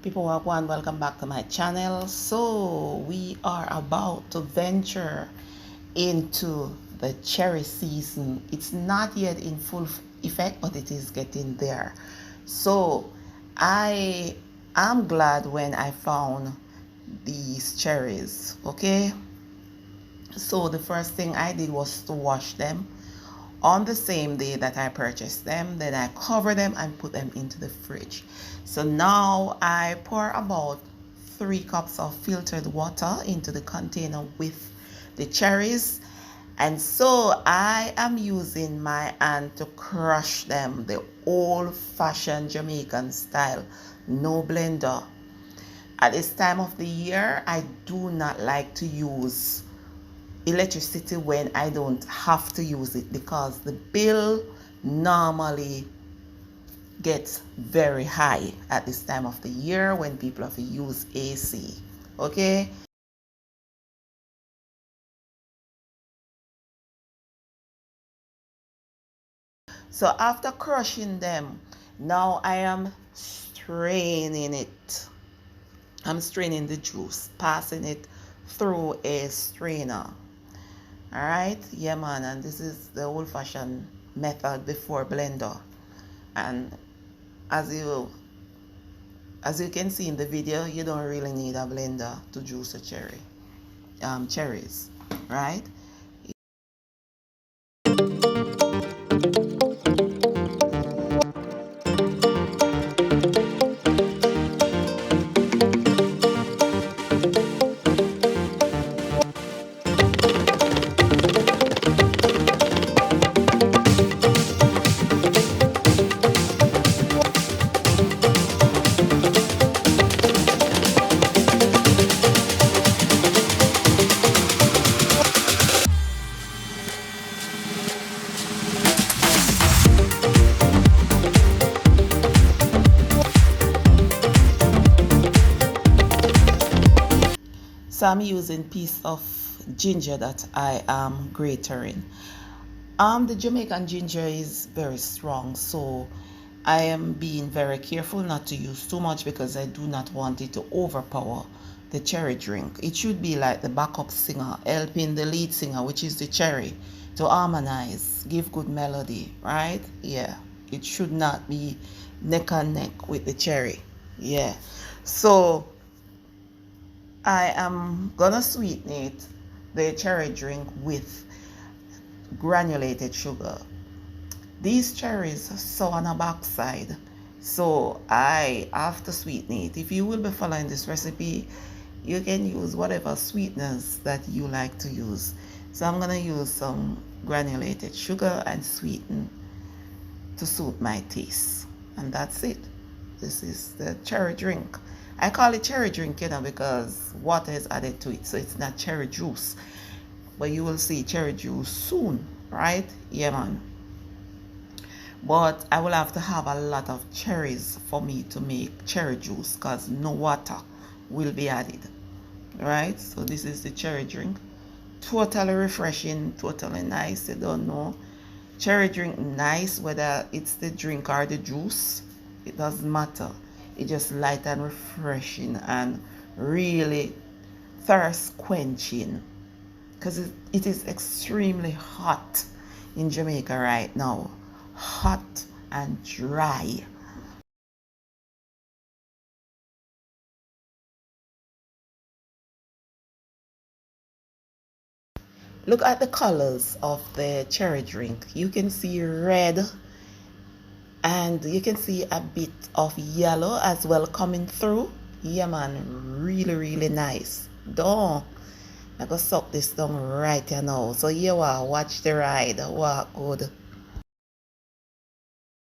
People wagwan, welcome back to my channel. So we are about to venture into the cherry season. It's not yet in full effect, but it is getting there. So I am glad when I found these cherries. Okay, so the first thing I did was to wash them on the same day that I purchased them. Then I cover them and put them into the fridge. So now I pour about 3 cups of filtered water into the container with the cherries. And so I am using my hand to crush them the old-fashioned Jamaican style, no blender. At this time of the year, I do not like to use electricity when I don't have to use it, because the bill normally gets very high at this time of the year when people have to use AC. Okay, so after crushing them, now I am straining it. I'm straining the juice, passing it through a strainer. All right, yeah man, and this is the old-fashioned method before blender. And as you can see in the video, you don't really need a blender to juice a cherries, right? So I'm using piece of ginger that I am gratering. The Jamaican ginger is very strong, so I am being very careful not to use too much because I do not want it to overpower the cherry drink. It should be like the backup singer, helping the lead singer, which is the cherry, to harmonize, give good melody, right? Yeah, it should not be neck and neck with the cherry. Yeah, so I am gonna sweeten it, the cherry drink, with granulated sugar. These cherries are so on a backside, so I have to sweeten it. If you will be following this recipe, you can use whatever sweeteners that you like to use. So I'm gonna use some granulated sugar and sweeten to suit my taste, and that's it. This is the cherry drink. I call it cherry drink, because water is added to it, so it's not cherry juice. But you will see cherry juice soon, right? Yeah, man. But I will have to have a lot of cherries for me to make cherry juice, because no water will be added, right? So this is the cherry drink. Totally refreshing, totally nice. You don't know. Cherry drink nice, whether it's the drink or the juice, it doesn't matter. It's just light and refreshing and really thirst quenching, because it is extremely hot in Jamaica right now. Hot and dry. Look at the colors of the cherry drink. You can see red, and you can see a bit of yellow as well coming through. Yeah man, really nice. Don't I go suck this down right now. So you watch the ride. Walk good.